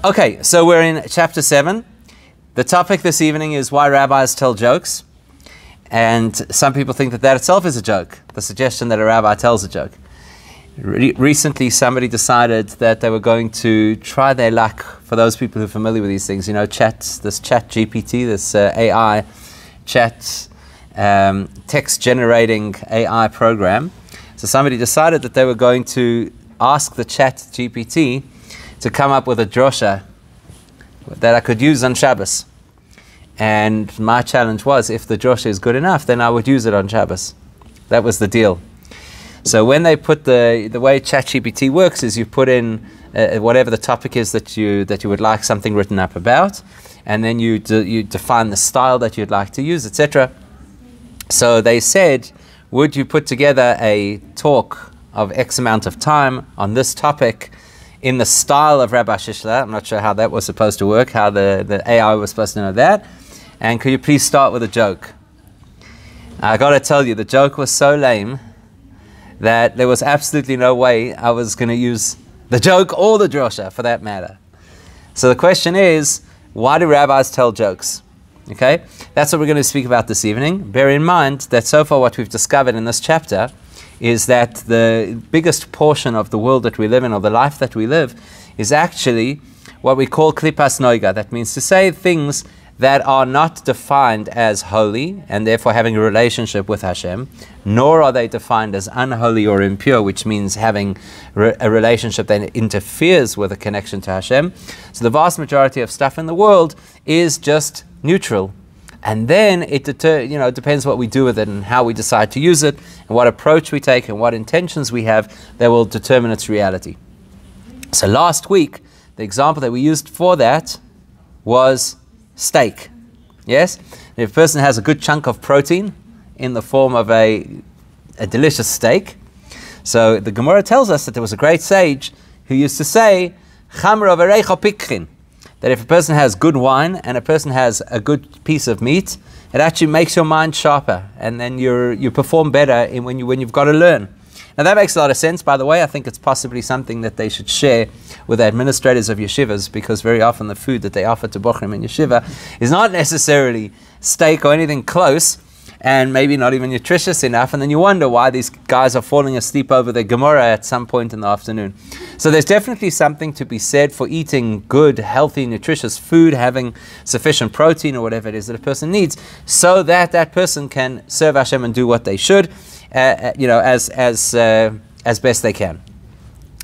Okay, so we're in chapter 7. The topic this evening is why rabbis tell jokes. And some people think that that itself is a joke, the suggestion that a rabbi tells a joke. Recently, somebody decided that they were going to try their luck, for those people who are familiar with these things, you know, this chat GPT, this AI chat text-generating AI program. So somebody decided that they were going to ask the chat GPT to come up with a drosha that I could use on Shabbos. And my challenge was, if the drosha is good enough, then I would use it on Shabbos. That was the deal. So when they put the way ChatGPT works is you put in whatever the topic is that you would like something written up about, and then you define the style that you'd like to use, etc. So they said, would you put together a talk of X amount of time on this topic in the style of Rabbi Shishler? I'm not sure how that was supposed to work, how the AI was supposed to know that. And could you please start with a joke? I got to tell you, the joke was so lame that there was absolutely no way I was going to use the joke or the drosha, for that matter. So the question is, why do rabbis tell jokes? Okay, that's what we're going to speak about this evening. Bear in mind that so far what we've discovered in this chapter is that the biggest portion of the world that we live in, or the life that we live, is actually what we call klipas noiga. That means to say things that are not defined as holy and therefore having a relationship with Hashem, nor are they defined as unholy or impure, which means having a relationship that interferes with a connection to Hashem. So the vast majority of stuff in the world is just neutral. And then it depends what we do with it and how we decide to use it and what approach we take and what intentions we have that will determine its reality. So last week, the example that we used for that was steak. Yes? If a person has a good chunk of protein in the form of a delicious steak. So the Gemara tells us that there was a great sage who used to say, Chamra v'reicha pikchin, that if a person has good wine and a person has a good piece of meat, it actually makes your mind sharper, and then you perform better when you've got to learn. Now that makes a lot of sense, by the way. I think it's possibly something that they should share with the administrators of yeshivas, because very often the food that they offer to bochrim in yeshiva is not necessarily steak or anything close, and maybe not even nutritious enough, and then you wonder why these guys are falling asleep over their Gemara at some point in the afternoon. So there's definitely something to be said for eating good, healthy, nutritious food, having sufficient protein or whatever it is that a person needs, so that that person can serve Hashem and do what they should, as best they can.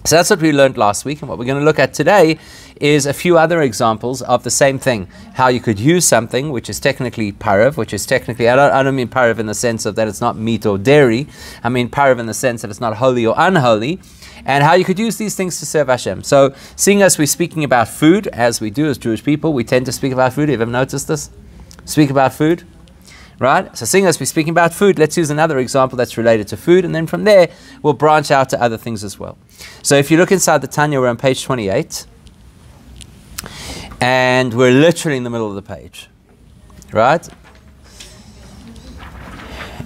So that's what we learned last week, and what we're going to look at today is a few other examples of the same thing. How you could use something which is technically parav, which is technically, I don't mean parav in the sense of that it's not meat or dairy. I mean parav in the sense that it's not holy or unholy, and how you could use these things to serve Hashem. So seeing as we're speaking about food, as we do as Jewish people, we tend to speak about food. Have you ever noticed this? Speak about food. Right? So seeing as we're speaking about food, let's use another example that's related to food, and then from there we'll branch out to other things as well. So if you look inside the Tanya, we're on page 28, and we're literally in the middle of the page. Right?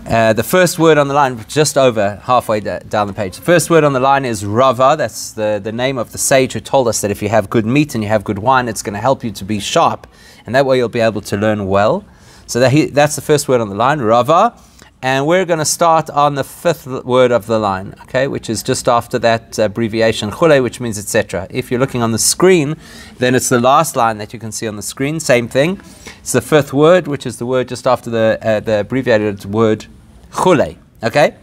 The first word on the line, just over halfway down the page. The first word on the line is Rava. That's the name of the sage who told us that if you have good meat and you have good wine, it's going to help you to be sharp, and that way you'll be able to learn well. So that's the first word on the line, Rava. And we're going to start on the fifth word of the line, okay, which is just after that abbreviation, Chule, which means etc. If you're looking on the screen, then it's the last line that you can see on the screen, same thing. It's the fifth word, which is the word just after the abbreviated word, Chule, okay?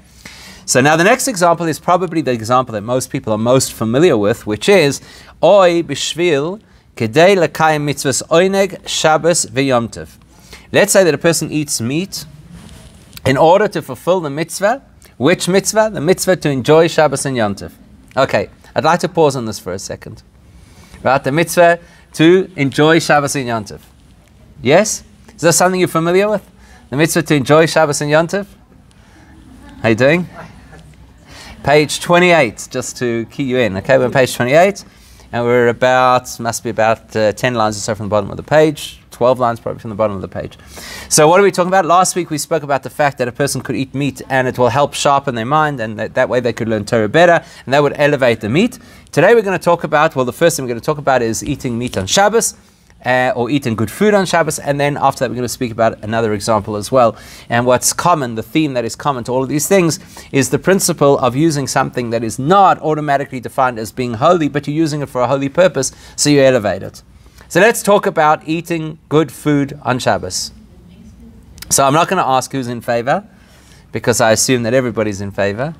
So now the next example is probably the example that most people are most familiar with, which is, Oy b'shvil kedei l'kayim mitzvahs oineg Shabbos v'yom tov. Let's say that a person eats meat in order to fulfill the mitzvah. Which mitzvah? The mitzvah to enjoy Shabbos and Yom Tov. Okay, I'd like to pause on this for a second. Right, the mitzvah to enjoy Shabbos and Yom Tov. Yes? Is that something you're familiar with? The mitzvah to enjoy Shabbos and Yom Tov? How you doing? Page 28, just to key you in. Okay, we're on page 28, and we're must be about 10 lines or so from the bottom of the page. 12 lines probably from the bottom of the page. So what are we talking about? Last week we spoke about the fact that a person could eat meat and it will help sharpen their mind, and that way they could learn Torah better, and that would elevate the meat. Today we're going to talk about, well, the first thing we're going to talk about is eating meat on Shabbos, or eating good food on Shabbos, and then after that we're going to speak about another example as well. And what's common, the theme that is common to all of these things, is the principle of using something that is not automatically defined as being holy, but you're using it for a holy purpose, so you elevate it. So let's talk about eating good food on Shabbos. So I'm not going to ask who's in favor, because I assume that everybody's in favor.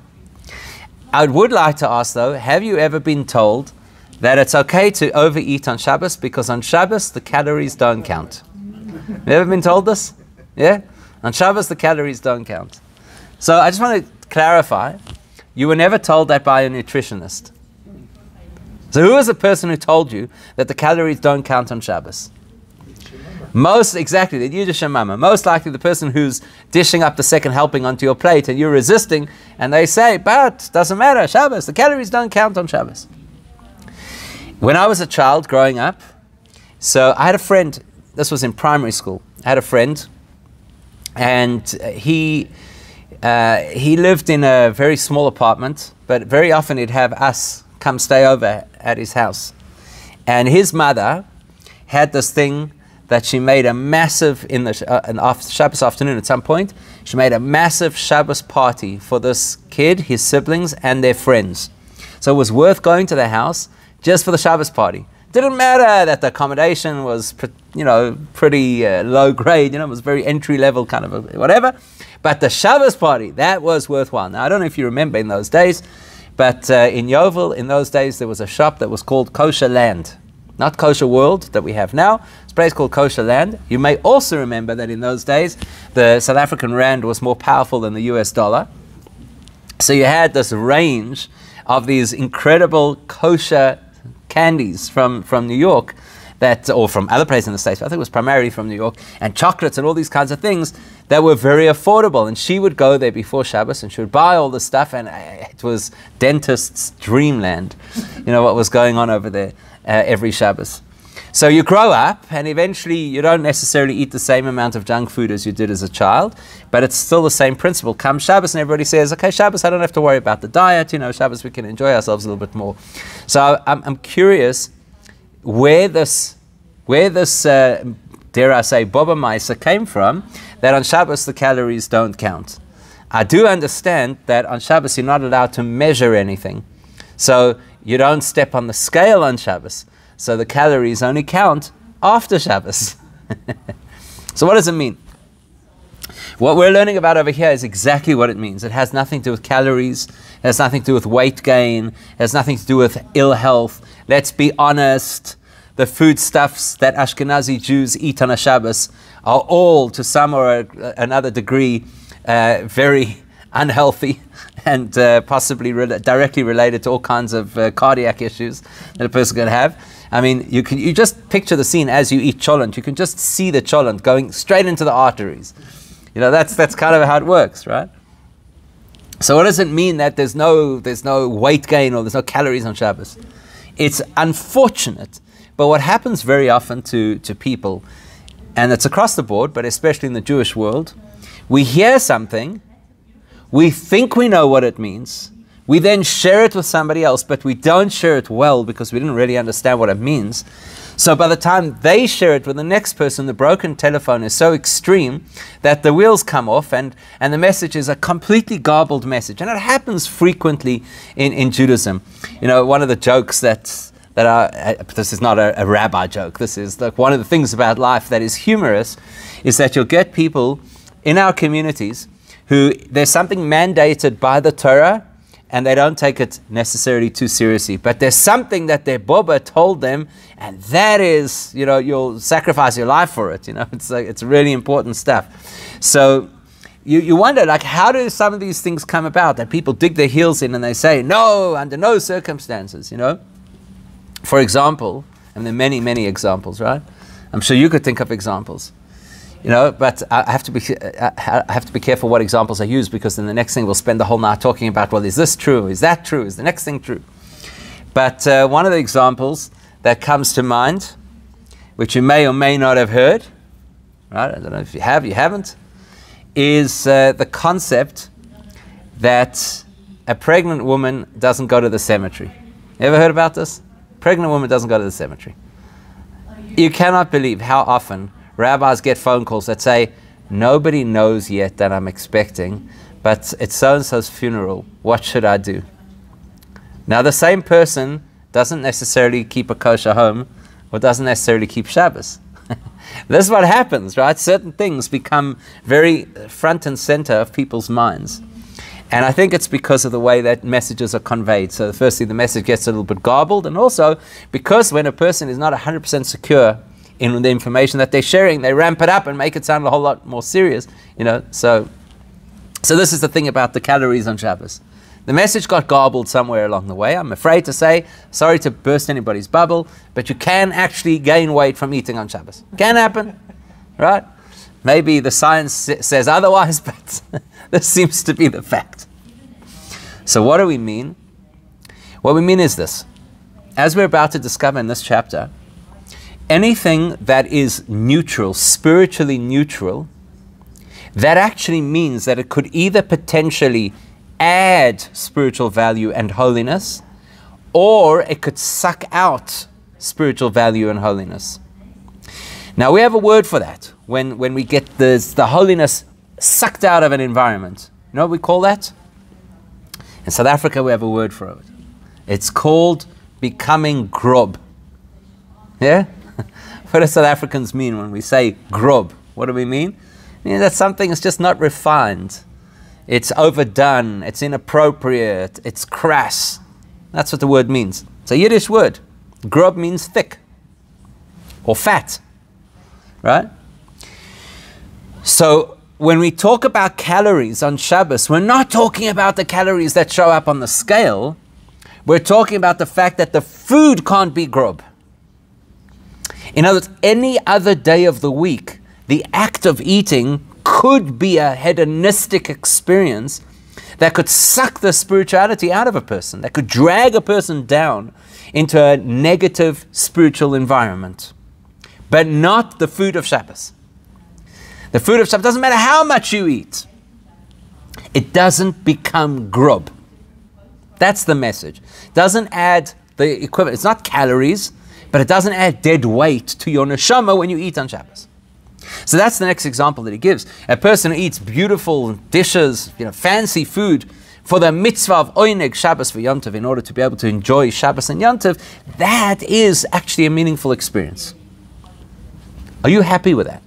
I would like to ask though, have you ever been told that it's okay to overeat on Shabbos, because on Shabbos the calories don't count? You ever been told this? Yeah? On Shabbos the calories don't count. So I just want to clarify, you were never told that by a nutritionist. So who was the person who told you that the calories don't count on Shabbos? Exactly, the Yiddish mama. Most likely the person who's dishing up the second helping onto your plate and you're resisting, and they say, but doesn't matter, Shabbos, the calories don't count on Shabbos. When I was a child growing up, so I had a friend, this was in primary school, I had a friend, and he lived in a very small apartment, but very often he'd have us come stay over at his house. And his mother had this thing that she made a massive, Shabbos afternoon at some point, she made a massive Shabbos party for this kid, his siblings, and their friends. So it was worth going to the house just for the Shabbos party. Didn't matter that the accommodation was, pretty low grade, it was very entry level kind of whatever. But the Shabbos party, that was worthwhile. Now, I don't know if you remember in those days, but in Yovel, in those days, there was a shop that was called Kosher Land. Not Kosher World that we have now. It's a place called Kosher Land. You may also remember that in those days, the South African rand was more powerful than the US dollar. So you had this range of these incredible kosher candies from New York, or from other places in the States, but I think it was primarily from New York, and chocolates and all these kinds of things that were very affordable. And she would go there before Shabbos and she would buy all this stuff, and it was dentist's dreamland, what was going on over there every Shabbos. So you grow up, and eventually you don't necessarily eat the same amount of junk food as you did as a child, but it's still the same principle. Come Shabbos, and everybody says, okay, Shabbos, I don't have to worry about the diet, Shabbos, we can enjoy ourselves a little bit more. So I'm curious where this dare I say, Baba Maisa came from, that on Shabbos the calories don't count. I do understand that on Shabbos you're not allowed to measure anything. So you don't step on the scale on Shabbos. So the calories only count after Shabbos. So what does it mean? What we're learning about over here is exactly what it means. It has nothing to do with calories. It has nothing to do with weight gain. It has nothing to do with ill health. Let's be honest. The foodstuffs that Ashkenazi Jews eat on a Shabbos are all, to some or another degree, very unhealthy and possibly directly related to all kinds of cardiac issues that a person can have. I mean, you just picture the scene as you eat cholent. You can just see the cholent going straight into the arteries. That's kind of how it works, right? So what does it mean that there's no weight gain or there's no calories on Shabbos? It's unfortunate, but what happens very often to people, and it's across the board, but especially in the Jewish world, we hear something, we think we know what it means, we then share it with somebody else, but we don't share it well because we didn't really understand what it means. So by the time they share it with the next person, the broken telephone is so extreme that the wheels come off and the message is a completely garbled message. And it happens frequently in Judaism. One of the jokes that this is not a rabbi joke, this is like one of the things about life that is humorous, is that you'll get people in our communities who there's something mandated by the Torah and they don't take it necessarily too seriously. But there's something that their Baba told them, and that is, you'll sacrifice your life for it. It's really important stuff. So you wonder, how do some of these things come about that people dig their heels in and they say, no, under no circumstances, For example, and there are many, many examples, right? I'm sure you could think of examples. But I have to be careful what examples I use, because then the next thing we'll spend the whole night talking about, well, is this true? Is that true? Is the next thing true? But one of the examples that comes to mind, which you may or may not have heard, right? I don't know if you have, you haven't, is the concept that a pregnant woman doesn't go to the cemetery. You ever heard about this? Pregnant woman doesn't go to the cemetery. You cannot believe how often rabbis get phone calls that say, nobody knows yet that I'm expecting, but it's so-and-so's funeral. What should I do? Now, the same person doesn't necessarily keep a kosher home or doesn't necessarily keep Shabbos. This is what happens, right? Certain things become very front and center of people's minds. And I think it's because of the way that messages are conveyed. So firstly, the message gets a little bit garbled, and also because when a person is not 100% secure in the information that they're sharing, they ramp it up and make it sound a whole lot more serious. So this is the thing about the calories on Shabbos. The message got garbled somewhere along the way. I'm afraid to say, sorry to burst anybody's bubble, but you can actually gain weight from eating on Shabbos. Can happen, right? Maybe the science says otherwise, but this seems to be the fact. So what do we mean? What we mean is this. As we're about to discover in this chapter, anything that is neutral, spiritually neutral, that actually means that it could either potentially add spiritual value and holiness, or it could suck out spiritual value and holiness. Now we have a word for that. When we get the holiness sucked out of an environment. You know what we call that? In South Africa we have a word for it. It's called becoming grob. Yeah? What do South Africans mean when we say grob? What do we mean? I mean that something is just not refined. It's overdone. It's inappropriate. It's crass. That's what the word means. It's a Yiddish word. Grob means thick or fat. Right? So when we talk about calories on Shabbos, we're not talking about the calories that show up on the scale. We're talking about the fact that the food can't be grob. In other words, any other day of the week, the act of eating could be a hedonistic experience that could suck the spirituality out of a person, that could drag a person down into a negative spiritual environment. But not the food of Shabbos. The food of Shabbos doesn't matter how much you eat. It doesn't become grob. That's the message. It doesn't add the equivalent. It's not calories, but it doesn't add dead weight to your neshama when you eat on Shabbos. So that's the next example that he gives. A person who eats beautiful dishes, fancy food, for the mitzvah of oineg Shabbos for Yom Tov, in order to be able to enjoy Shabbos and Yom Tov, that is actually a meaningful experience. Are you happy with that?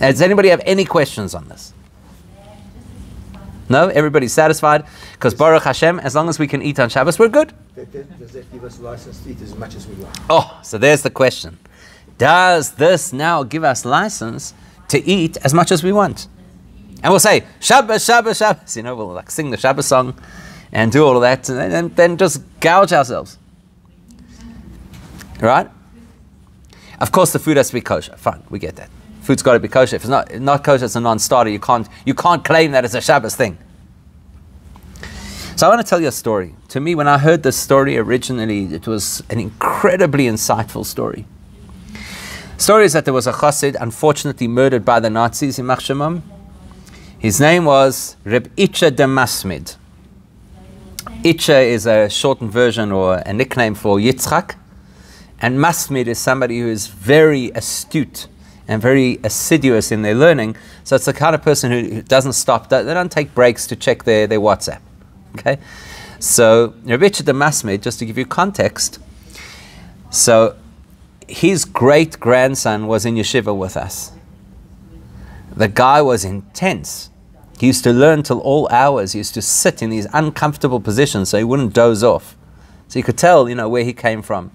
Does anybody have any questions on this? No? Everybody's satisfied? Because Baruch Hashem, as long as we can eat on Shabbos, we're good? Does that give us license to eat as much as we want? Oh, so there's the question. Does this now give us license to eat as much as we want? And we'll say, Shabbos, Shabbos, Shabbos. We'll sing the Shabbos song and do all of that, and then just gouge ourselves. Right? Of course, the food has to be kosher. Fine, we get that. Food's got to be kosher. If it's not kosher, it's a non-starter. You can't claim that it's a Shabbos thing. So I want to tell you a story. To me, when I heard this story originally, it was an incredibly insightful story. The story is that there was a chassid, unfortunately murdered by the Nazis in Machshemam. His name was Reb Itcha de Masmid. Itcha is a shortened version or a nickname for Yitzchak. And Masmid is somebody who is very astute and very assiduous in their learning. So it's the kind of person who doesn't stop. They don't take breaks to check their WhatsApp. Okay? So Rabbi de Masmid, just to give you context, so his great-grandson was in yeshiva with us. The guy was intense. He used to learn till all hours. He used to sit in these uncomfortable positions so he wouldn't doze off. So you could tell, where he came from.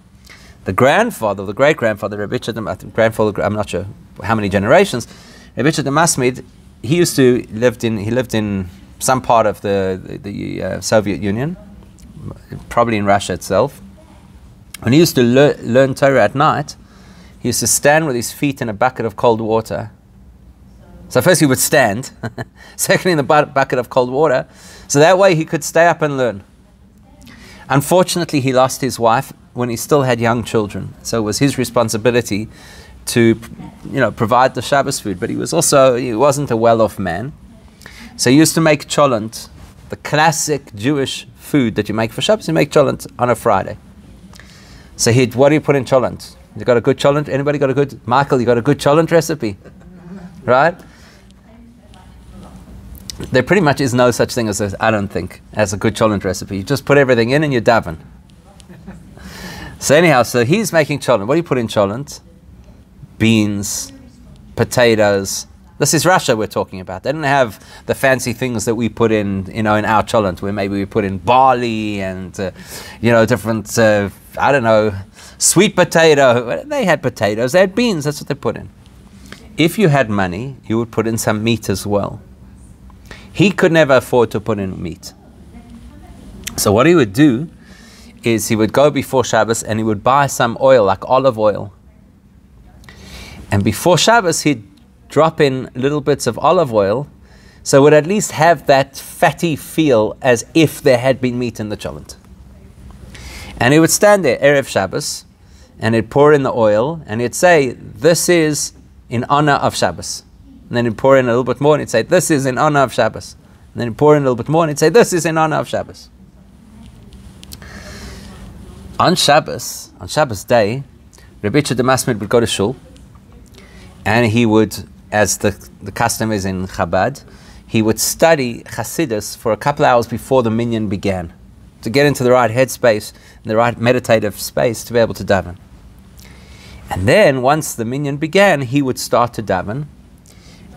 The grandfather, the great-grandfather, Rabbi grandfather, I'm not sure how many generations, Rabbi de Masmid, he lived in some part of the Soviet Union, probably in Russia itself. When he used to learn Torah at night, he used to stand with his feet in a bucket of cold water. So first he would stand, secondly in the bucket of cold water, so that way he could stay up and learn. Unfortunately, he lost his wife when he still had young children, so it was his responsibility to provide the Shabbos food, but he wasn't a well-off man. So he used to make cholent, the classic Jewish food that you make for Shabbos. You make cholent on a Friday. So what do you put in cholent? You got a good cholent? Anybody got a good, Michael, you got a good cholent recipe? Right? There pretty much is no such thing as I don't think, as a good cholent recipe. You just put everything in and you daven. So anyhow, so he's making cholent. What do you put in cholent? Beans, potatoes. This is Russia we're talking about. They didn't have the fancy things that we put in, in our cholent, where maybe we put in barley and, different, sweet potato. They had potatoes. They had beans. That's what they put in. If you had money, you would put in some meat as well. He could never afford to put in meat. So what he would do is he would go before Shabbos and he would buy some oil, like olive oil. And before Shabbos, he'd drop in little bits of olive oil, so it would at least have that fatty feel as if there had been meat in the cholent. And he would stand there, Erev Shabbos, and he'd pour in the oil, and he'd say, this is in honor of Shabbos. And then he'd pour in a little bit more, and he'd say, this is in honor of Shabbos. And then he'd pour in a little bit more, and he'd say, this is in honor of Shabbos. On Shabbos day, Rabbi Yitzchak the Masmid would go to shul, and he would, as the custom is in Chabad, he would study Chassidus for a couple of hours before the minyan began, to get into the right headspace, the right meditative space to be able to daven. And then, once the minyan began, he would start to daven,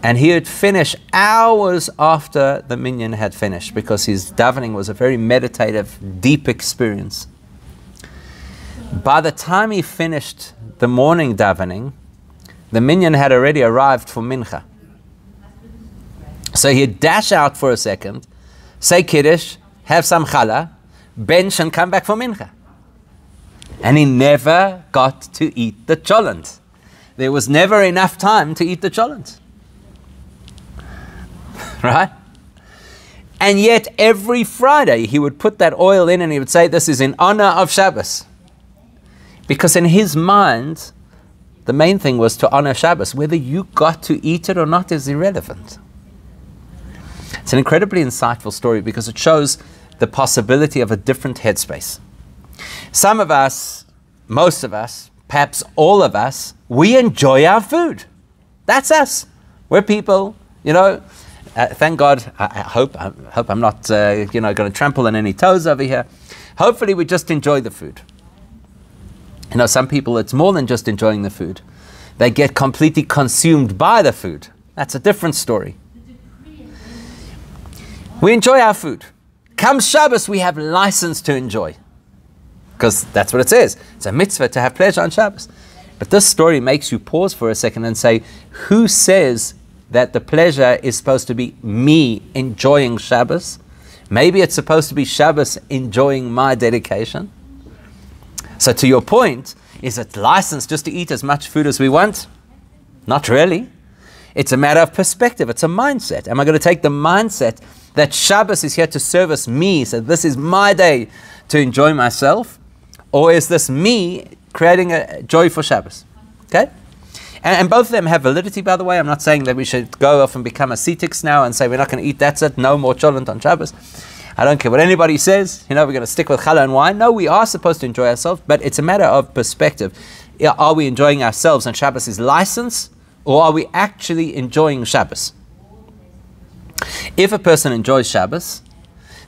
and he would finish hours after the minyan had finished, because his davening was a very meditative, deep experience. By the time he finished the morning davening, the minyan had already arrived for mincha. So he'd dash out for a second, say Kiddush, have some challah, bench and come back for mincha. And he never got to eat the cholent. There was never enough time to eat the cholent. Right? And yet every Friday he would put that oil in and he would say, this is in honor of Shabbos. Because in his mind, the main thing was to honor Shabbos. Whether you got to eat it or not is irrelevant. It's an incredibly insightful story because it shows the possibility of a different headspace. Some of us, most of us, perhaps all of us, we enjoy our food. That's us. We're people, thank God. I hope I'm not, going to trample on any toes over here. Hopefully we just enjoy the food. Some people, it's more than just enjoying the food. They get completely consumed by the food. That's a different story. We enjoy our food. Come Shabbos, we have license to enjoy. Because that's what it says. It's a mitzvah to have pleasure on Shabbos. But this story makes you pause for a second and say, who says that the pleasure is supposed to be me enjoying Shabbos? Maybe it's supposed to be Shabbos enjoying my dedication. So to your point, is it licensed just to eat as much food as we want? Not really. It's a matter of perspective. It's a mindset. Am I going to take the mindset that Shabbos is here to service me, so this is my day to enjoy myself? Or is this me creating a joy for Shabbos? Okay? And both of them have validity, by the way. I'm not saying that we should go off and become ascetics now and say we're not going to eat, that's it, no more cholent on Shabbos. I don't care what anybody says, we're going to stick with challah and wine. No, we are supposed to enjoy ourselves, but it's a matter of perspective. Are we enjoying ourselves and Shabbos is license, or are we actually enjoying Shabbos? If a person enjoys Shabbos,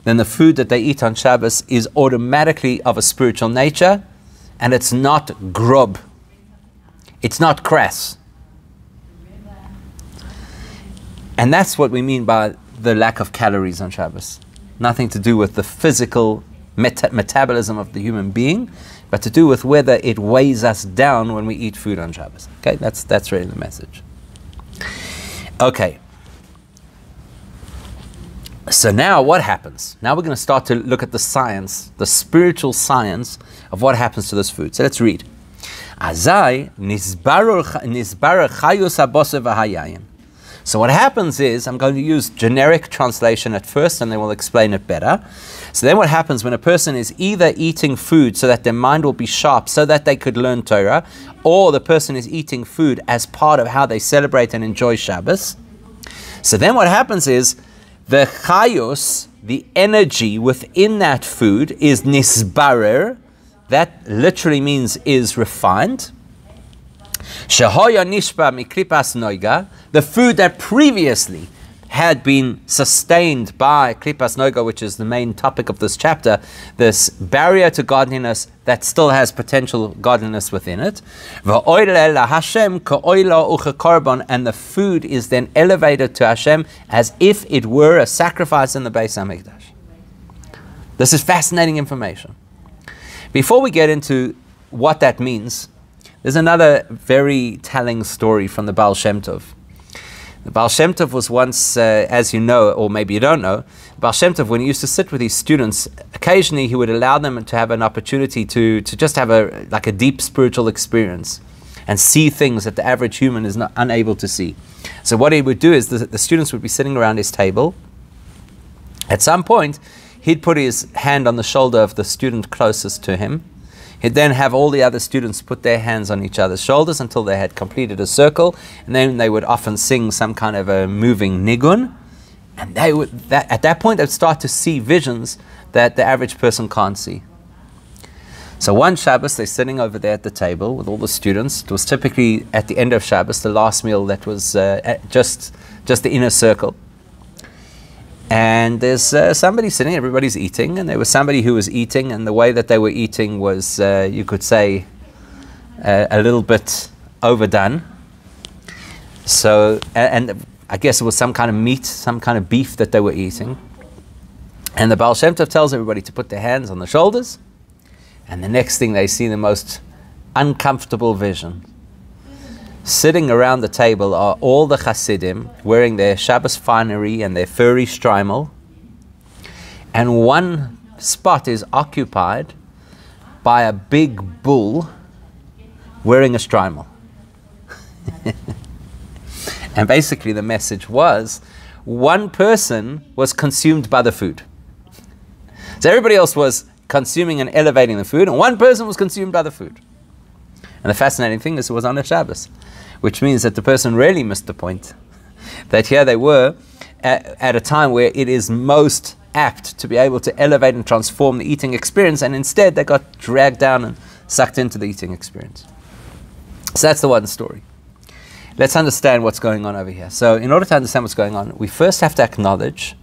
then the food that they eat on Shabbos is automatically of a spiritual nature, and it's not grub. It's not crass. And that's what we mean by the lack of calories on Shabbos. Nothing to do with the physical metabolism of the human being, but to do with whether it weighs us down when we eat food on Shabbos. Okay, that's really the message. Okay. So now what happens? Now we're going to start to look at the science, the spiritual science of what happens to this food. So let's read. Azai nisbaru chayus habose v'hayayin. So what happens is, I'm going to use generic translation at first, and then we'll explain it better. So then what happens when a person is either eating food so that their mind will be sharp so that they could learn Torah, or the person is eating food as part of how they celebrate and enjoy Shabbos. So then what happens is, the chayos, the energy within that food, is nisbarer. That literally means is refined. Shehoya nishba miklipas noiga, the food that previously had been sustained by klipas noiga, which is the main topic of this chapter, this barrier to godliness that still has potential godliness within it. And the food is then elevated to Hashem as if it were a sacrifice in the Beis HaMikdash. This is fascinating information. Before we get into what that means, there's another very telling story from the Baal Shem Tov. The Baal Shem Tov was once, as you know, or maybe you don't know, Baal Shem Tov, when he used to sit with his students, occasionally he would allow them to have an opportunity to just have a deep spiritual experience and see things that the average human is not unable to see. So what he would do is the students would be sitting around his table. At some point, he'd put his hand on the shoulder of the student closest to him. He'd then have all the other students put their hands on each other's shoulders until they had completed a circle, and then they would often sing some kind of a moving nigun, and at that point they'd start to see visions that the average person can't see. So one Shabbos, they're sitting over there at the table with all the students. It was typically at the end of Shabbos, the last meal that was just the inner circle. And there's somebody sitting, everybody's eating, and there was somebody who was eating, and the way that they were eating was, you could say, a little bit overdone. So, and I guess it was some kind of meat, some kind of beef that they were eating. And the Baal Shem Tov tells everybody to put their hands on the shoulders, and the next thing they see the most uncomfortable vision. Sitting around the table are all the Hasidim wearing their Shabbos finery and their furry shtreimel, and one spot is occupied by a big bull wearing a shtreimel. And basically the message was, one person was consumed by the food. So everybody else was consuming and elevating the food, and one person was consumed by the food. And the fascinating thing is, it was on a Shabbos, which means that the person really missed the point. That here they were at a time where it is most apt to be able to elevate and transform the eating experience, and instead they got dragged down and sucked into the eating experience. So that's the one story. Let's understand what's going on over here. So in order to understand what's going on, we first have to acknowledge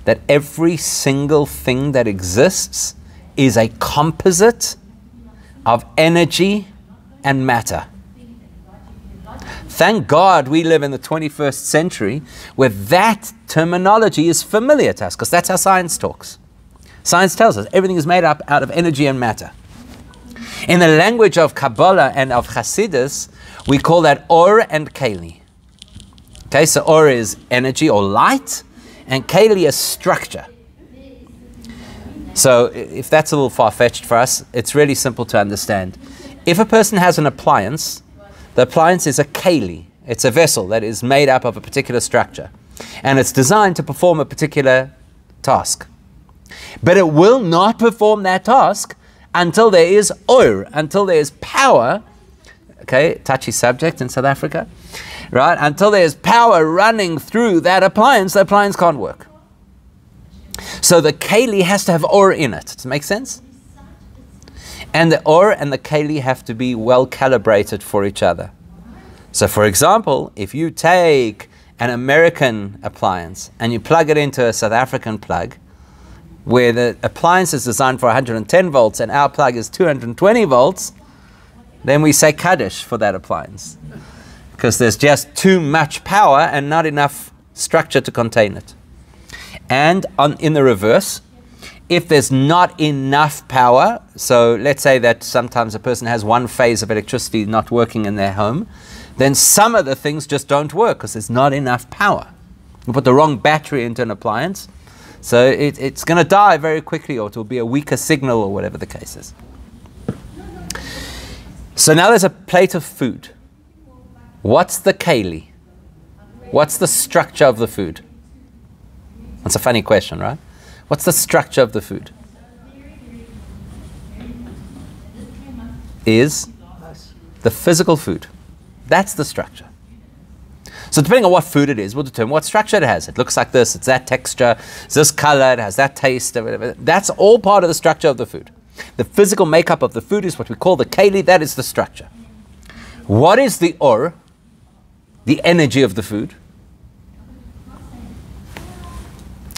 that every single thing that exists is a composite of energy and matter. Thank God we live in the 21st century where that terminology is familiar to us, because that's how science talks. Science tells us everything is made up out of energy and matter. In the language of Kabbalah and of Hasidus, we call that Or and Keli. Okay, so Or is energy or light, and Keli is structure. So if that's a little far-fetched for us, it's really simple to understand. If a person has an appliance, the appliance is a keli. It's a vessel that is made up of a particular structure, and it's designed to perform a particular task. But it will not perform that task until there is or, until there is power. Okay, touchy subject in South Africa, right? Until there is power running through that appliance, the appliance can't work. So the keli has to have or in it. Does it make sense? And the or and the keli have to be well calibrated for each other. So for example, if you take an American appliance and you plug it into a South African plug, where the appliance is designed for 110 volts and our plug is 220 volts, then we say Kaddish for that appliance, because there's just too much power and not enough structure to contain it. And in the reverse, if there's not enough power, so let's say that sometimes a person has one phase of electricity not working in their home, then some of the things just don't work because there's not enough power. You put the wrong battery into an appliance, so it's going to die very quickly, or it will be a weaker signal, or whatever the case is. So now there's a plate of food. What's the keli? What's the structure of the food? That's a funny question, right? What's the structure of the food? Is the physical food. That's the structure. So depending on what food it is, we'll determine what structure it has. It looks like this, it's that texture, it's this color, it has that taste, or whatever. That's all part of the structure of the food. The physical makeup of the food is what we call the keli, that is the structure. What is the or, the energy of the food?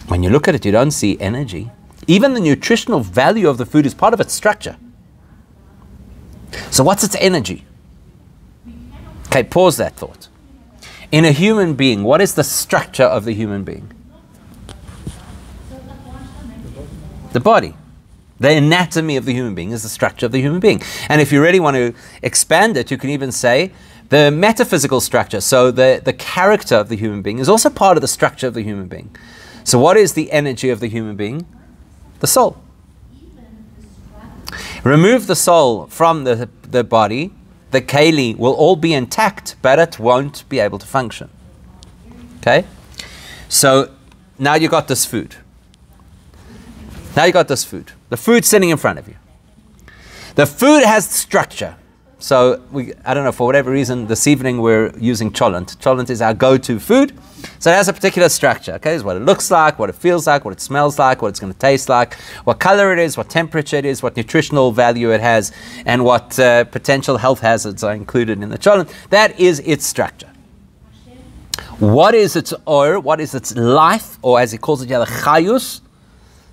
When you look at it, you don't see energy. Even the nutritional value of the food is part of its structure. So what's its energy? Okay, pause that thought. In a human being, what is the structure of the human being? The body. The anatomy of the human being is the structure of the human being. And if you really want to expand it, you can even say the metaphysical structure. So the character of the human being is also part of the structure of the human being. So what is the energy of the human being? The soul. Remove the soul from the body, the keli will all be intact, but it won't be able to function. Okay? So now you got this food. Now you got this food. The food sitting in front of you. The food has structure. So I don't know, for whatever reason, this evening we're using cholent. Cholent is our go-to food. So it has a particular structure. Okay, this is what it looks like, what it feels like, what it smells like, what it's going to taste like, what color it is, what temperature it is, what nutritional value it has, and what potential health hazards are included in the cholent. That is its structure. What is its or? What is its life? Or as he calls it, the chayus.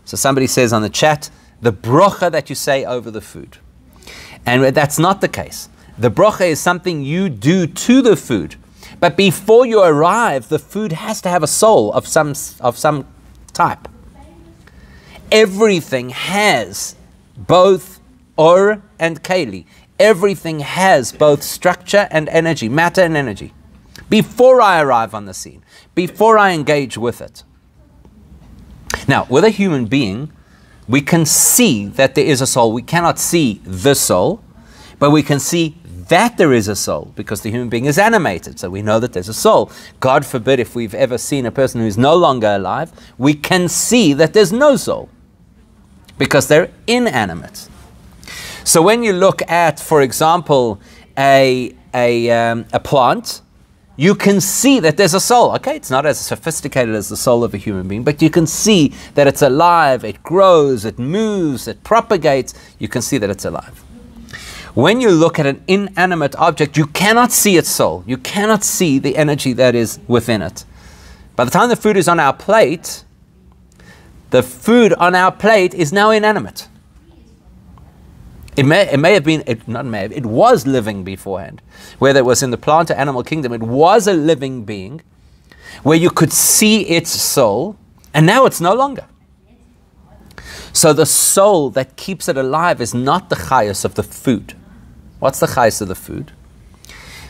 So somebody says on the chat, the brocha that you say over the food. And that's not the case. The brocha is something you do to the food. But before you arrive, the food has to have a soul of some type. Everything has both or and keli. Everything has both structure and energy, matter and energy. Before I arrive on the scene, before I engage with it. Now, with a human being, we can see that there is a soul. We cannot see the soul, but we can see that there is a soul because the human being is animated. So we know that there's a soul. God forbid if we've ever seen a person who is no longer alive, we can see that there's no soul because they're inanimate. So when you look at, for example, a plant, you can see that there's a soul. Okay, it's not as sophisticated as the soul of a human being, but you can see that it's alive, it grows, it moves, it propagates. You can see that it's alive. When you look at an inanimate object, you cannot see its soul. You cannot see the energy that is within it. By the time the food is on our plate, the food on our plate is now inanimate. It was living beforehand. Whether it was in the plant or animal kingdom, it was a living being where you could see its soul, and now it's no longer. So the soul that keeps it alive is not the chayus of the food. What's the chayus of the food?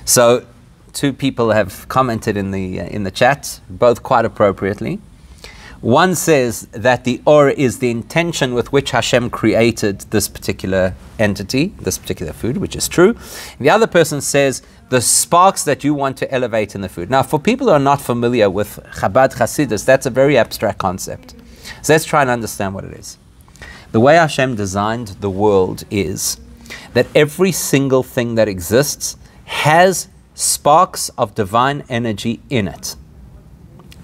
So two people have commented in the chat, both quite appropriately. One says that the or is the intention with which Hashem created this particular entity, this particular food, which is true. The other person says the sparks that you want to elevate in the food. Now, for people who are not familiar with Chabad Hasidus, that's a very abstract concept. So let's try and understand what it is. The way Hashem designed the world is that every single thing that exists has sparks of divine energy in it.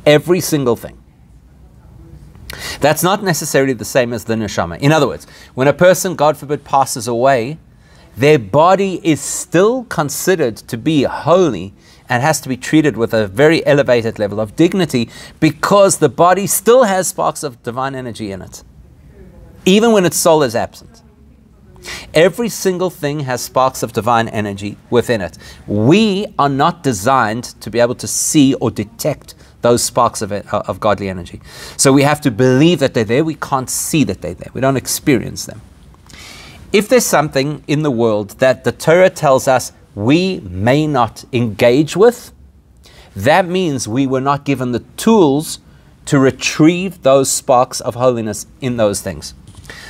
Every single thing. That's not necessarily the same as the neshama. In other words, when a person, God forbid, passes away, their body is still considered to be holy and has to be treated with a very elevated level of dignity because the body still has sparks of divine energy in it, even when its soul is absent. Every single thing has sparks of divine energy within it. We are not designed to be able to see or detect those sparks of godly energy. So we have to believe that they're there. We can't see that they're there. We don't experience them. If there's something in the world that the Torah tells us we may not engage with, that means we were not given the tools to retrieve those sparks of holiness in those things.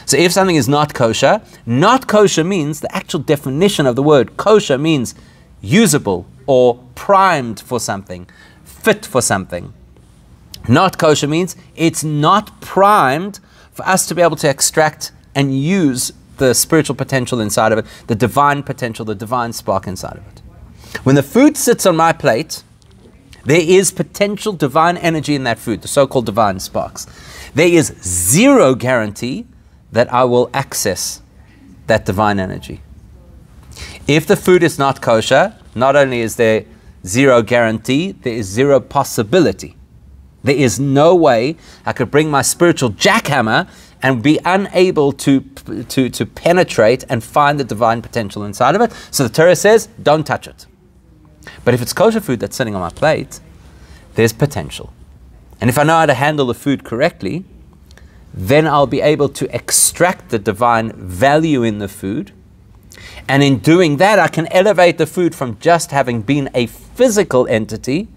So if something is not kosher means the actual definition of the word kosher means usable or primed for something, fit for something. Not kosher means it's not primed for us to be able to extract and use the spiritual potential inside of it, the divine potential, the divine spark inside of it. When the food sits on my plate, there is potential divine energy in that food, the so-called divine sparks. There is zero guarantee that I will access that divine energy. If the food is not kosher, not only is there zero guarantee, there is zero possibility. There is no way I could bring my spiritual jackhammer and be unable to penetrate and find the divine potential inside of it. So the Torah says, don't touch it. But if it's kosher food that's sitting on my plate, there's potential. And if I know how to handle the food correctly, then I'll be able to extract the divine value in the food. And in doing that, I can elevate the food from just having been a physical entity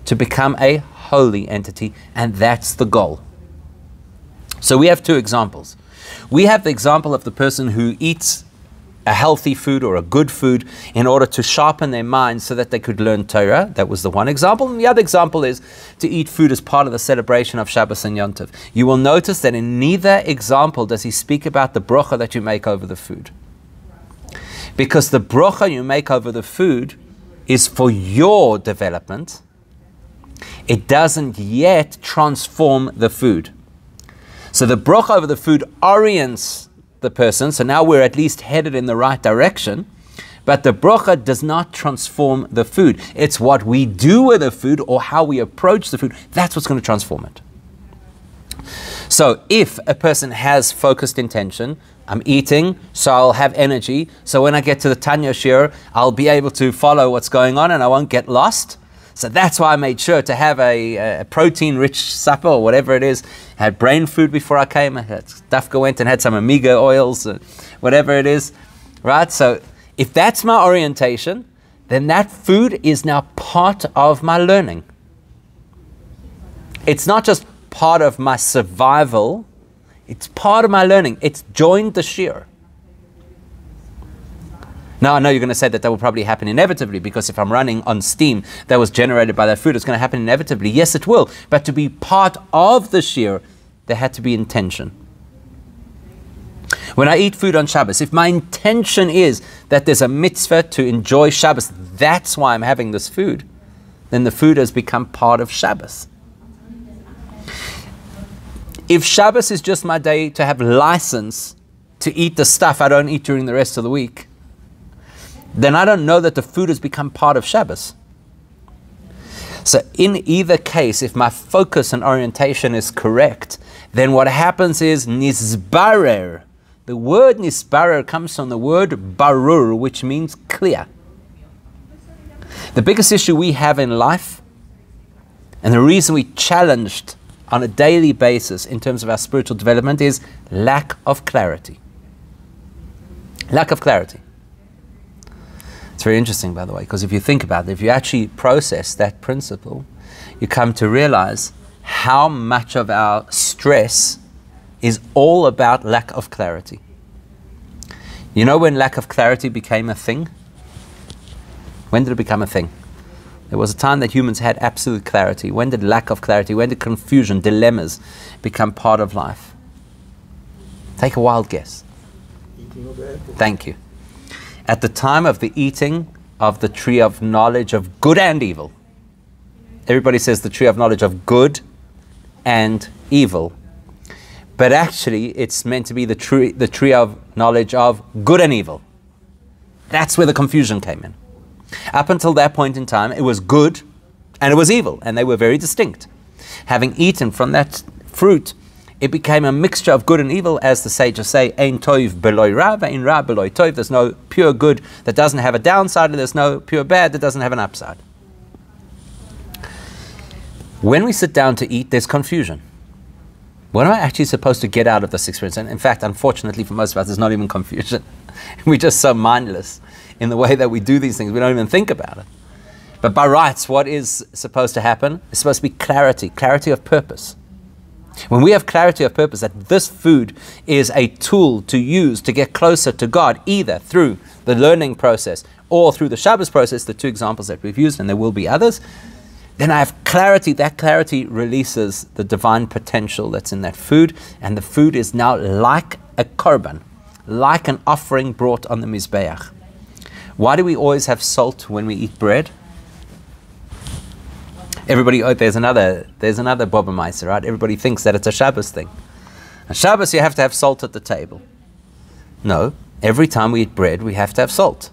to become a holy entity. And that's the goal. So we have two examples. We have the example of the person who eats a healthy food or a good food in order to sharpen their mind so that they could learn Torah. That was the one example. And the other example is to eat food as part of the celebration of Shabbos and Yom Tov. You will notice that in neither example does he speak about the bracha that you make over the food. Because the bracha you make over the food is for your development. It doesn't yet transform the food. So the bracha over the food orients the person, so now we're at least headed in the right direction, but the bracha does not transform the food. It's what we do with the food or how we approach the food, that's what's going to transform it. So if a person has focused intention, I'm eating, so I'll have energy, so when I get to the Tanya shir, I'll be able to follow what's going on and I won't get lost. So that's why I made sure to have a protein-rich supper or whatever it is. I had brain food before I came. I had Dafka went and had some omega oils, whatever it is, right? So if that's my orientation, then that food is now part of my learning. It's not just part of my survival. It's part of my learning. It's joined the shir. Now, I know you're going to say that will probably happen inevitably, because if I'm running on steam that was generated by that food, it's going to happen inevitably. Yes, it will. But to be part of the shir, there had to be intention. When I eat food on Shabbos, if my intention is that there's a mitzvah to enjoy Shabbos, that's why I'm having this food, then the food has become part of Shabbos. If Shabbos is just my day to have license to eat the stuff I don't eat during the rest of the week, then I don't know that the food has become part of Shabbos. So in either case, if my focus and orientation is correct, then what happens is nisbarer. The word nisbarer comes from the word barur, which means clear. The biggest issue we have in life, and the reason we challenged on a daily basis in terms of our spiritual development, is lack of clarity. Lack of clarity. It's very interesting, by the way, because if you think about it, if you actually process that principle, you come to realize how much of our stress is all about lack of clarity. You know when lack of clarity became a thing? When did it become a thing? There was a time that humans had absolute clarity. When did lack of clarity, when did confusion, dilemmas become part of life? Take a wild guess. Eating of the apple. Thank you. At the time of the eating of the tree of knowledge of good and evil. Everybody says the tree of knowledge of good and evil. But actually, it's meant to be the tree of knowledge of good and evil. That's where the confusion came in. Up until that point in time, it was good and it was evil, and they were very distinct. Having eaten from that fruit, it became a mixture of good and evil, as the sages say, Ein toiv beloi ra, ve'ein ra beloi toiv. There's no pure good that doesn't have a downside, and there's no pure bad that doesn't have an upside. When we sit down to eat, there's confusion. What am I actually supposed to get out of this experience? And in fact, unfortunately for most of us, there's not even confusion. We're just so mindless in the way that we do these things, we don't even think about it. But by rights, what is supposed to happen? It's supposed to be clarity, clarity of purpose. When we have clarity of purpose, that this food is a tool to use to get closer to God, either through the learning process or through the Shabbos process, the two examples that we've used, and there will be others, then I have clarity. That clarity releases the divine potential that's in that food, and the food is now like a korban, like an offering brought on the Mizbeach. Why do we always have salt when we eat bread? Everybody, there's another Baba Meiser, right? Everybody thinks that it's a Shabbos thing. On Shabbos, you have to have salt at the table. No, every time we eat bread, we have to have salt.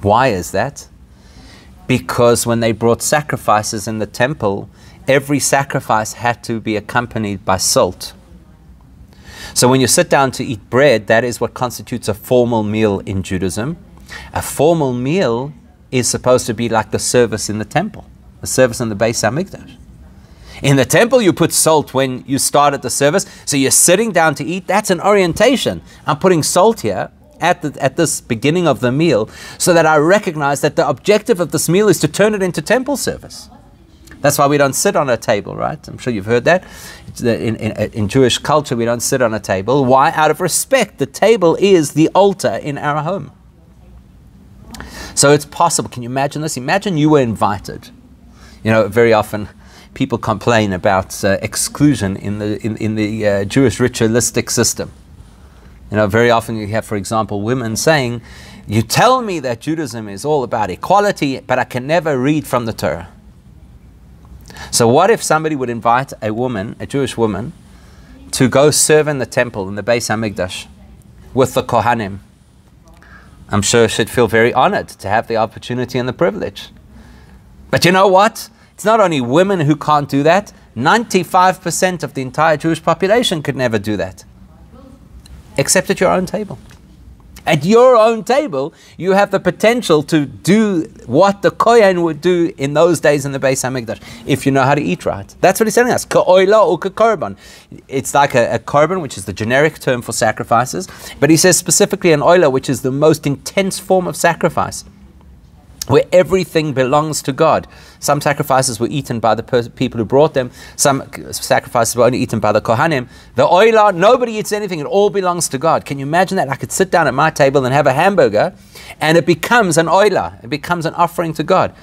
Why is that? Because when they brought sacrifices in the temple, every sacrifice had to be accompanied by salt. So when you sit down to eat bread, that is what constitutes a formal meal in Judaism. A formal meal is supposed to be like the service in the temple, the service in the Beis HaMikdash. In the temple, you put salt when you start at the service. So you're sitting down to eat. That's an orientation. I'm putting salt here at this beginning of the meal so that I recognize that the objective of this meal is to turn it into temple service. That's why we don't sit on a table, right? I'm sure you've heard that. In Jewish culture, we don't sit on a table. Why? Out of respect. The table is the altar in our home. So it's possible. Can you imagine this? Imagine you were invited. You know, very often people complain about exclusion in the Jewish ritualistic system. You know, very often you have, for example, women saying, "You tell me that Judaism is all about equality, but I can never read from the Torah." So what if somebody would invite a woman, a Jewish woman, to go serve in the temple, in the Beis HaMikdash, with the Kohanim? I'm sure she'd feel very honored to have the opportunity and the privilege. But you know what? It's not only women who can't do that. 95% of the entire Jewish population could never do that. Except at your own table. At your own table, you have the potential to do what the Kohen would do in those days in the Beis HaMikdash, if you know how to eat right. That's what he's telling us. Ka'oila or ka'korban. It's like a korban, which is the generic term for sacrifices, but he says specifically an oila, which is the most intense form of sacrifice, where everything belongs to God. Some sacrifices were eaten by the people who brought them. Some sacrifices were only eaten by the Kohanim. The oila, nobody eats anything. It all belongs to God. Can you imagine that? I could sit down at my table and have a hamburger, and it becomes an oila. It becomes an offering to God.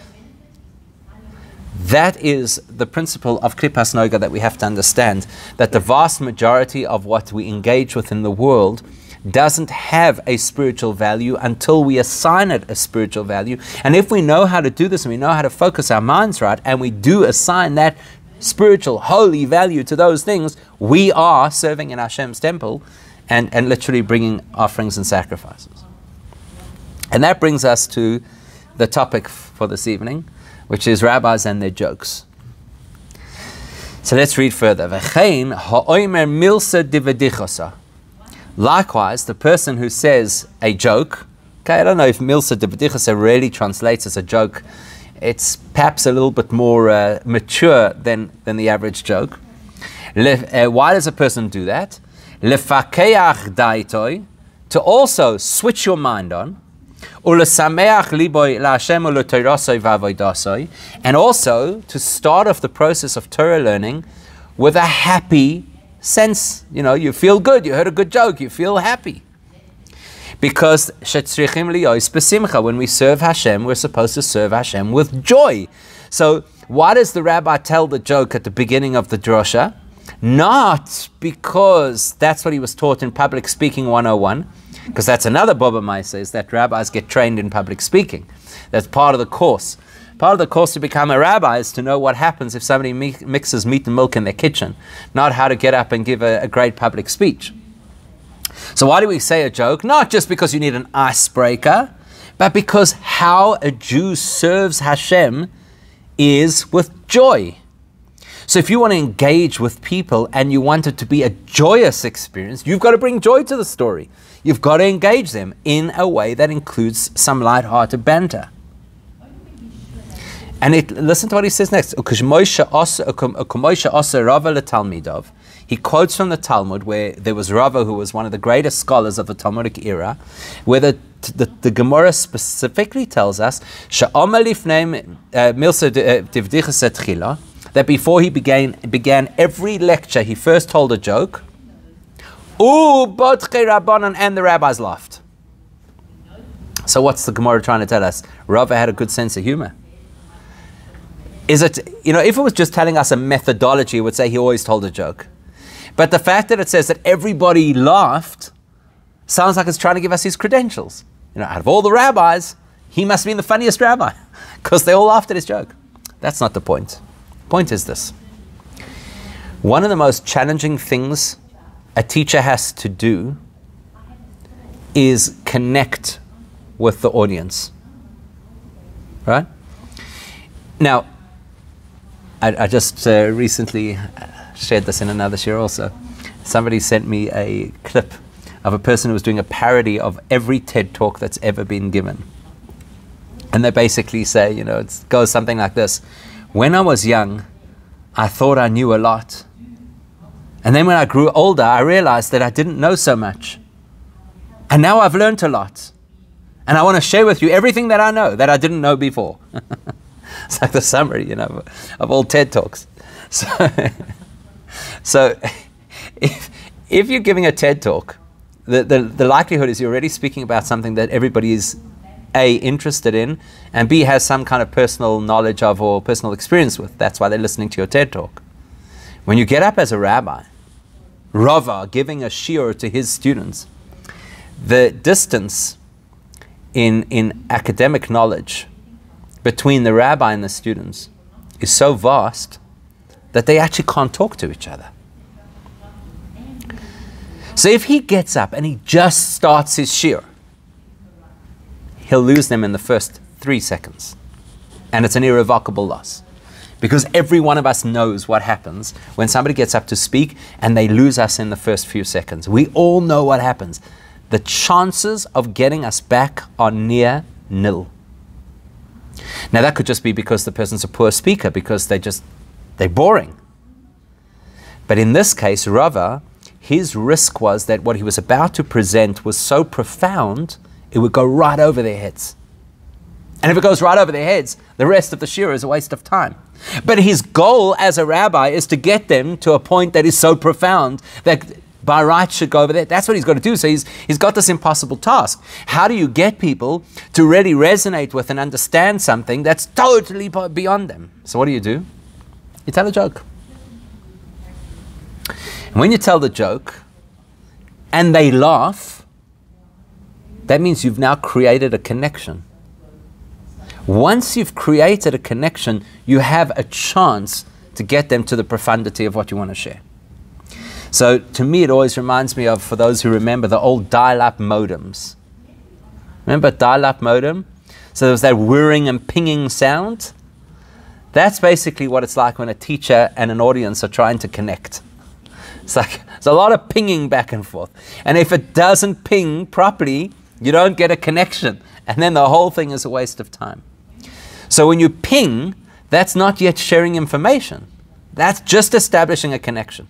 That is the principle of Klippas Noga that we have to understand, that the vast majority of what we engage with in the world doesn't have a spiritual value until we assign it a spiritual value. And if we know how to do this and we know how to focus our minds right, and we do assign that spiritual, holy value to those things, we are serving in Hashem's temple and literally bringing offerings and sacrifices. And that brings us to the topic for this evening, which is rabbis and their jokes. So let's read further. V'chein ha'omer milsa divedichosa. Likewise, the person who says a joke, okay, I don't know if milsa divedichosa really translates as a joke. It's perhaps a little bit more mature than the average joke. Why does a person do that? Lefakeach daitoi, to also switch your mind on, ulesameach liboy laHashem uletorasoi v'avoidasoi, and also to start off the process of Torah learning with a happy sense. You know, you feel good, you heard a good joke, you feel happy. Because when we serve Hashem, we're supposed to serve Hashem with joy. So why does the rabbi tell the joke at the beginning of the drosha? Not because that's what he was taught in Public Speaking 101, because that's another Baba Maisa, is that rabbis get trained in public speaking. That's part of the course. Part of the course to become a rabbi is to know what happens if somebody mixes meat and milk in their kitchen, not how to get up and give a great public speech. So why do we say a joke? Not just because you need an icebreaker, but because how a Jew serves Hashem is with joy. So if you want to engage with people and you want it to be a joyous experience, you've got to bring joy to the story. You've got to engage them in a way that includes some light-hearted banter. And listen to what he says next. He quotes from the Talmud, where there was Rava, who was one of the greatest scholars of the Talmudic era, where the Gemara specifically tells us that before he began every lecture, he first told a joke, and the rabbis laughed. So what's the Gemara trying to tell us? Rava had a good sense of humor. Is it, if it was just telling us a methodology, it would say he always told a joke. But the fact that it says that everybody laughed sounds like it's trying to give us his credentials. Out of all the rabbis, he must have been the funniest rabbi because they all laughed at his joke. That's not the point. The point is this. One of the most challenging things a teacher has to do is connect with the audience. Right? Now, I just recently shared this in another share also. Somebody sent me a clip of a person who was doing a parody of every TED talk that's ever been given. And they basically say, it goes something like this. When I was young, I thought I knew a lot. And then when I grew older, I realized that I didn't know so much. And now I've learned a lot. And I want to share with you everything that I know that I didn't know before. It's like the summary, of all TED Talks. So if you're giving a TED Talk, the likelihood is you're already speaking about something that everybody is A, interested in, and B, has some kind of personal knowledge of or personal experience with. That's why they're listening to your TED Talk. When you get up as a rabbi, Rava, giving a shiur to his students, the distance in academic knowledge between the rabbi and the students is so vast that they actually can't talk to each other. So if he gets up and he just starts his shiur, he'll lose them in the first 3 seconds. And it's an irrevocable loss. Because every one of us knows what happens when somebody gets up to speak and they lose us in the first few seconds. We all know what happens. The chances of getting us back are near nil. Now that could just be because the person's a poor speaker, because they're boring. But in this case, Rava, his risk was that what he was about to present was so profound, it would go right over their heads. And if it goes right over their heads, the rest of the shiur is a waste of time. But his goal as a rabbi is to get them to a point that is so profound that by right should go over there. That's what he's got to do. So he's got this impossible task. How do you get people to really resonate with and understand something that's totally beyond them? So what do? You tell a joke. And when you tell the joke and they laugh, that means you've now created a connection. Once you've created a connection, you have a chance to get them to the profundity of what you want to share. So to me, it always reminds me of, for those who remember, the old dial-up modems. Remember dial-up modem? So there was that whirring and pinging sound. That's basically what it's like when a teacher and an audience are trying to connect. It's like there's a lot of pinging back and forth. And if it doesn't ping properly, you don't get a connection. And then the whole thing is a waste of time. So when you ping, that's not yet sharing information. That's just establishing a connection.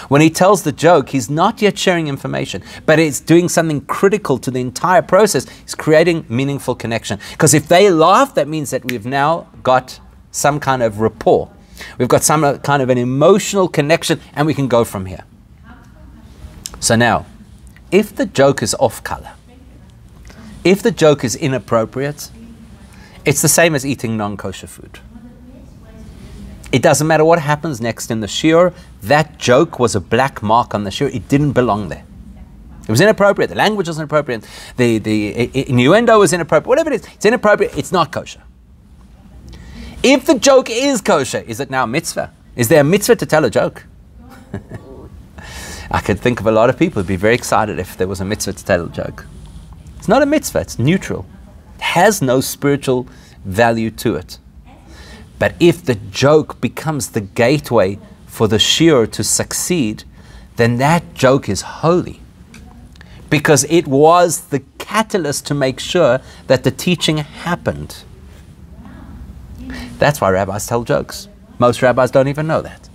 When he tells the joke, he's not yet sharing information, but it's doing something critical to the entire process. He's creating meaningful connection. Because if they laugh, that means that we've now got some kind of rapport. We've got some kind of an emotional connection, and we can go from here. So now, if the joke is off color, if the joke is inappropriate, it's the same as eating non-kosher food. It doesn't matter what happens next in the shiur. That joke was a black mark on the shiur. It didn't belong there. It was inappropriate. The language was inappropriate. The innuendo was inappropriate. Whatever it is, it's inappropriate. It's not kosher. If the joke is kosher, is it now a mitzvah? Is there a mitzvah to tell a joke? I could think of a lot of people who'd be very excited if there was a mitzvah to tell a joke. It's not a mitzvah. It's neutral. It has no spiritual value to it. But if the joke becomes the gateway for the shiur to succeed, then that joke is holy. Because it was the catalyst to make sure that the teaching happened. That's why rabbis tell jokes. Most rabbis don't even know that.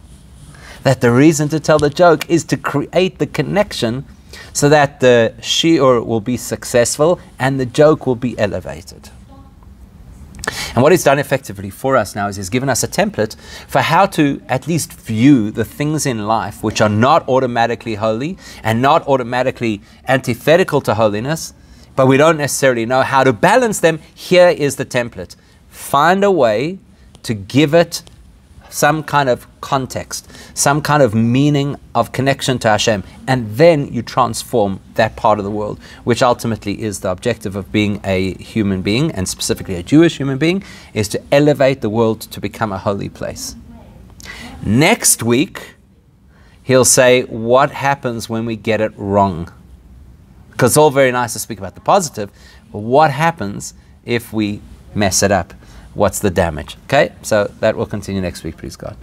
That the reason to tell the joke is to create the connection so that the shiur will be successful and the joke will be elevated. And what he's done effectively for us now is he's given us a template for how to at least view the things in life which are not automatically holy and not automatically antithetical to holiness, but we don't necessarily know how to balance them. Here is the template. Find a way to give it some kind of context, some kind of meaning of connection to Hashem, and then you transform that part of the world, which ultimately is the objective of being a human being, and specifically a Jewish human being, is to elevate the world to become a holy place. Next week, he'll say what happens when we get it wrong. Because it's all very nice to speak about the positive, but what happens if we mess it up? What's the damage? Okay, so that will continue next week, please God.